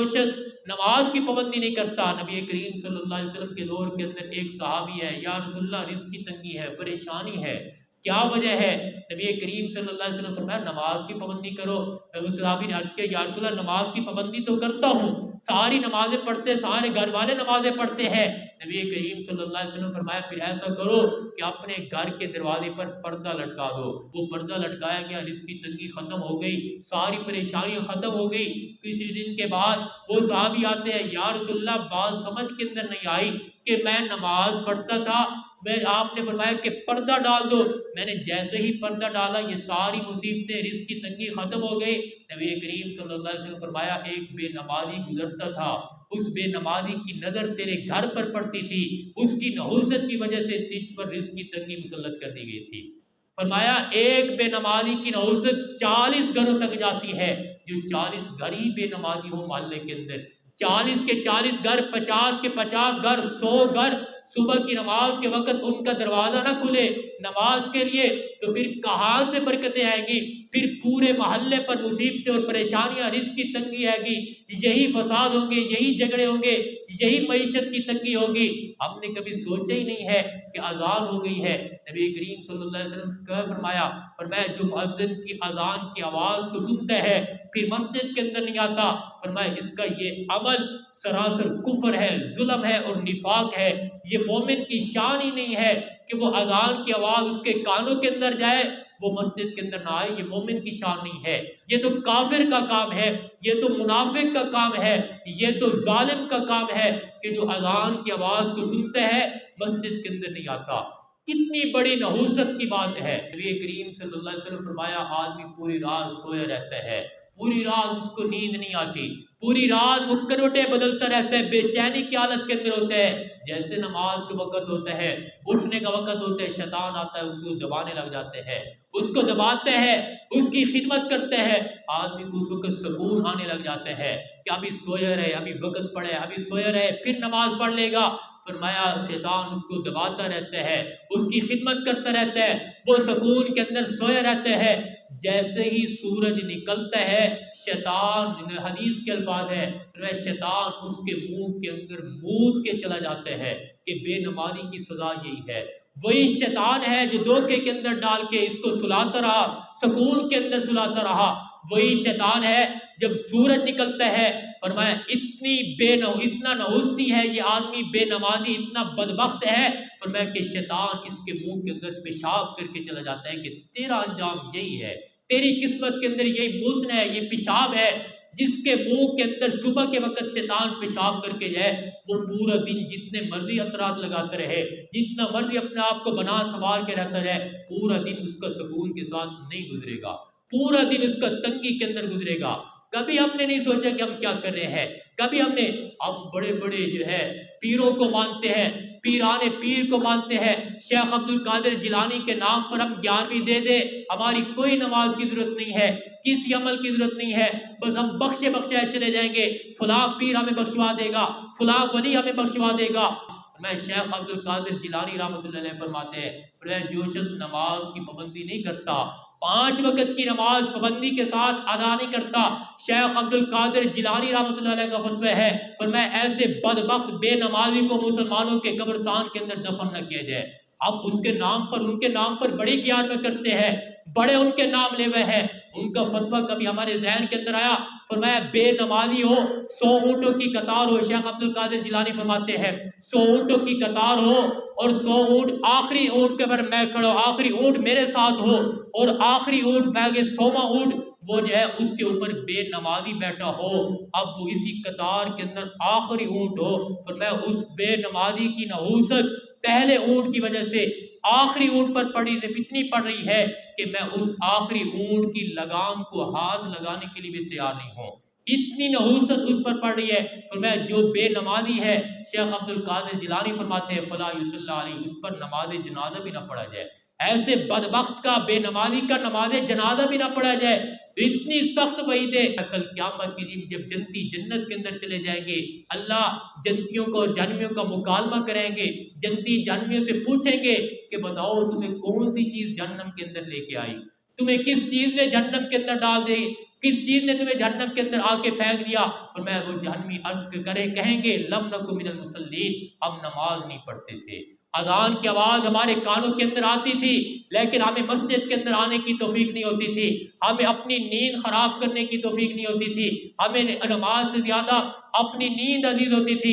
शख्स नमाज की पाबंदी नहीं करता। नबी करीम सल्लल्लाहु अलैहि वसल्लम के दौर के अंदर एक सहाबी है, या रसूलल्लाह रिज़्क़ की तंगी है, परेशानी है, क्या वजह है? नबी करीम सल्लल्लाहु अलैहि वसल्लम फरमाया नमाज की पाबंदी करो। उस सहाबी ने अर्ज़ किया, या रसूलल्लाह नमाज की पाबंदी तो करता हूँ, सारी नमाजें पढ़ते, सारे घर वाले नमाजें पढ़ते हैं। नबी करीम सल्लल्लाहु अलैहि वसल्लम फरमाया फिर ऐसा करो कि अपने घर के दरवाजे पर पर्दा लटका दो। वो पर्दा लटकाया गया, रिज़्क़ की तंगी खत्म हो गई, सारी परेशानियां खत्म हो गई। किसी दिन के बाद वो सहाबी आते हैं, या रसूलल्लाह बात समझ के अंदर नहीं आई कि मैं नमाज पढ़ता था, मैं आपने फरमाया कि पर्दा डाल दो, मैंने जैसे ही पर्दा डाला ये सारी मुसीबतें, रिज़्क़ की तंगी खत्म हो गई। नबी करीम सल्लल्लाहु अलैहि वसल्लम फरमाया एक बेनमाजी गुजरता था, उस बेनमाजी की नज़र तेरे घर पर पड़ती थी, उसकी नहूसत की वजह से तुझ पर रिज़्क़ की तंगी मुसल्लत कर दी गई थी। फरमाया एक बेनमाजी की नहूसत 40 घरों तक जाती है। जो 40 घर ही बेनमाजी हो मोहल्ले के अंदर, 40 के 40 घर, 50 के 50 घर, 100 घर सुबह की नमाज के वक़्त उनका दरवाज़ा ना खुले नमाज के लिए, तो फिर कहाँ से बरकतें आएंगी? फिर पूरे मोहल्ले पर मुसीबतें और परेशानियां, रिज़्क़ की तंगी आएगी, यही फसाद होंगे, यही झगड़े होंगे, यही मईशत की तंगी होगी। हमने कभी सोचा ही नहीं है कि अजान हो गई है। नबी करीम सल्लल्लाहु अलैहि वसल्लम क्या फरमाया जो मुअज्जिन की अजान की आवाज़ को सुनता है फिर मस्जिद के अंदर नहीं आता, फरमाया इसका ये अमल सरासर कुफ्र है, जुल्म है और निफाक है। ये मोमिन की शान ही नहीं है कि वो अजान की आवाज़ उसके कानों के अंदर जाए, वो मस्जिद के अंदर ना आए, ये मोमिन की शान नहीं है। ये तो काफिर का काम है, ये तो मुनाफिक का काम है, ये तो जालिम का काम है कि जो अजान की आवाज़ को सुनता है मस्जिद के अंदर नहीं आता। कितनी बड़ी नहूसत की बात है। नबी करीम सल्लल्लाहु अलैहि वसल्लम फरमाया आदमी पूरी रात सोया रहता है, पूरी रात उसको नींद नहीं आती, पूरी रात वो करवटें बदलता रहता है, बेचैनी की हालत के अंदर होता है। जैसे नमाज का वक़्त होता है, उठने का वक़्त होता है, शैतान आता है, उसको दबाने लग जाते हैं, उसको दबाते हैं, उसकी खिदमत करते हैं, आदमी को उस वक़्त सुकून आने लग जाते हैं कि अभी सोया रहे, अभी वक़्त पड़े, अभी सोया रहे, फिर नमाज पढ़ लेगा। फरमाया शैतान उसको दबाता रहता है, उसकी खिदमत करता रहता है, वो सुकून के अंदर सोया रहता है। जैसे ही सूरज निकलता है शैतान, हदीस के अल्फाज है, वह शैतान उसके मुंह के अंदर मूद के चला जाता है कि बेनमाजी की सजा यही है। वही शैतान है जो धोखे के अंदर डाल के इसको सुलाता रहा, सुकून के अंदर सुलाता रहा। वही शैतान है जब सूरज निकलता है, फरमाया इतना नहुस्ती है ये आदमी बेनमाजी, इतना बदबख्त है, फरमाया कि शैतान इसके मुंह के अंदर पेशाब करके चला जाता है कि तेरा अंजाम यही है, तेरी किस्मत के अंदर यही मूतना है, ये पेशाब है। जिसके मुंह के अंदर सुबह के वक्त शैतान पेशाब करके जाए, वो पूरा दिन जितने मर्जी अतरात लगाते रहे, जितना मर्जी अपने आप को बना संवार के रहता रहे, पूरा दिन उसका सुकून के साथ नहीं गुजरेगा, पूरा दिन उसका तंगी के अंदर गुजरेगा। कभी हमने नहीं सोचा कि हम क्या कर रहे हैं। कभी हम बड़े बड़े जो है पीरों को मानते हैं, पीराने पीर को मानते हैं, शेख अब्दुल कादिर जिलानी के नाम पर हम 11वीं दे दे, हमारी कोई नमाज की जरूरत नहीं है, किसी अमल की जरूरत नहीं है, बस हम बख्शे बख्शे चले जाएंगे, फलां पीर हमें बख्शवा देगा, फलां वली हमें बख्शवा देगा। मैं शेख अब्दुल कादिर जिलानी रहमतुल्लाह अलैह फरमाते हैं जो शख्स नमाज की पाबंदी नहीं करता, 5 वक्त की नमाज पाबंदी के साथ अदा नहीं करता, शेख अब्दुल कादिर जिलानी रहमतुल्लाह अलैह का फतवा है, पर मैं ऐसे बदबख्त बेनमाजी को मुसलमानों के कब्रिस्तान के अंदर दफन न किया जाए। अब उसके नाम पर, उनके नाम पर बड़ी ज्ञान में करते हैं, बड़े उनके नाम ले हुए हैं। उनका फतवा कभी हमारे जहन के अंदर आया, फरमाया बेनमाजी हो 100 ऊँटों की कतार हो, शेख अब्दुल कादिर जिलानी फरमाते हैं 100 ऊँटों की कतार हो और 100 ऊँट आखिरी ऊँट के पर मैं खड़ा, आखिरी ऊँट मेरे साथ हो और आखिरी ऊँट मैं 100वां ऊँट वो जो है उसके ऊपर बेनमाजी बैठा हो, अब वो इसी कतार के अंदर आखिरी ऊँट हो, पर मैं उस बेनमाजी की नहूसत पहले ऊँट की वजह से आखिरी ऊँट पर इतनी पड़ रही है कि मैं उस आखिरी ऊँट की लगाम को हाथ लगाने के लिए भी तैयार नहीं हूँ, इतनी नहूसत उस पर पड़ रही है। तो मैं जो बेनमाजी है, शेख अब्दुल कादिर जिलानी फरमाते हैं फला युसल्ला अलैहि, उस पर नमाज जनाजा भी ना पढ़ा जाए, ऐसे बदबख्त का, बेनमाजी का नमाज जनाजा भी ना पढ़ा जाए, तो इतनी सख्त वईद है। कल क़यामत के दिन जब जन्नती जन्नत के अंदर चले जाएंगे, अल्लाह जन्नतियों को और जहन्नमियों का मुकालमा करेंगे, जन्नती जहन्नमियों से पूछेंगे कि बताओ तुम्हें कौन सी चीज़ जहन्नम के अंदर लेके आई, तुम्हें किस चीज़ ने जहन्नम के अंदर डाल दी। किस चीज ने तुम्हें जहन्नम के अंदर आके फेंक दिया? फरमाया वो जहन्नमी अर्ज करे कहेंगे लम नकु मिनल मुसल्लीन, हम नमाज नहीं पढ़ते थे। अजान की आवाज़ हमारे कानों के अंदर आती थी, लेकिन हमें मस्जिद के अंदर आने की तौफीक नहीं होती थी, हमें अपनी नींद खराब करने की तौफीक नहीं होती थी, हमें नमाज से ज़्यादा अपनी नींद अजीज होती थी।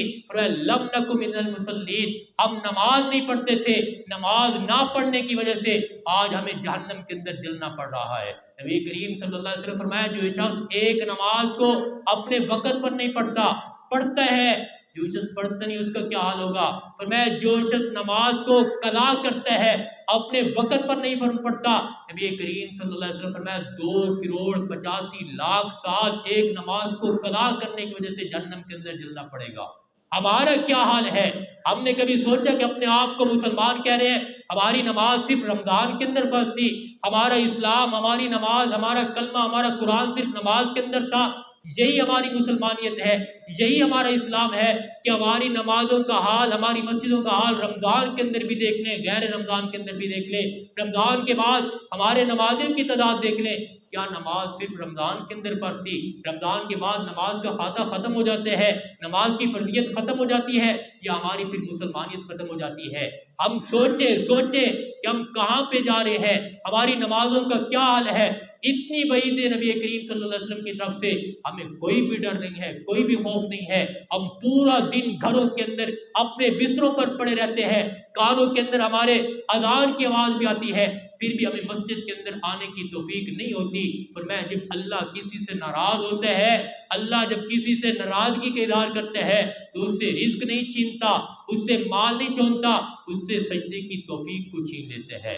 लम नकु मिनल मुसल्लीन, हम नमाज नहीं पढ़ते थे, नमाज ना पढ़ने की वजह से आज हमें जहन्नम के अंदर जलना पड़ रहा है। नबी करीम सल्लल्लाहु अलैहि वसल्लम फरमाया जो शख्स एक नमाज को अपने वक़्त पर नहीं पढ़ता है, जो शख्स पढ़ता नहीं उसका क्या हाल होगा? फरमाया जो शख्स नमाज को कला करता है, अपने वक़्त पर नहीं पढ़ता, नबी करीम सल्लल्लाहु अलैहि वसल्लम फरमाया 2,85,00,000 साल एक नमाज को कला करने की वजह से जहन्नम के अंदर जलना पड़ेगा। हमारा क्या हाल है? हमने कभी सोचा कि अपने आप को मुसलमान कह रहे हैं, हमारी नमाज सिर्फ रमज़ान के अंदर फर्ज थी, हमारा इस्लाम, हमारी नमाज, हमारा कलमा, हमारा कुरान सिर्फ नमाज के अंदर था? यही हमारी मुसलमानियत है, यही हमारा इस्लाम है कि हमारी नमाजों का हाल, हमारी मस्जिदों का हाल रमज़ान के अंदर भी देख लें, गैर रमज़ान के अंदर भी देख लें, रमज़ान के बाद हमारे नमाज़ों की तादाद देख लें। क्या नमाज सिर्फ रमज़ान के अंदर फर्ज थी? रमज़ान के बाद नमाज का खाता ख़त्म हो जाते हैं, नमाज की फर्जियत ख़त्म हो जाती है, या हमारी फिर मुसलमानियत ख़त्म हो जाती है? हम सोचे कि हम कहाँ पे जा रहे हैं, हमारी नमाजों का क्या हाल है। इतनी वईद नबी करीम सल्लल्लाहु अलैहि वसल्लम की तरफ से हमें कोई भी डर नहीं है, कोई भी खौफ नहीं है। हम पूरा दिन घरों के अंदर अपने बिस्तरों पर पड़े रहते हैं, कानों के अंदर हमारे अजान की आवाज़ भी आती है, फिर भी हमें मस्जिद के अंदर आने की तौफीक नहीं होती। फरमाया जब अल्लाह किसी से नाराज़ होता है, अल्लाह जब किसी से नाराज़गी का इज़हार करता है तो उससे रिज्क नहीं छीनता, उससे माल नहीं छोड़ता, उससे सजदे की तौफीक को छीन लेता है।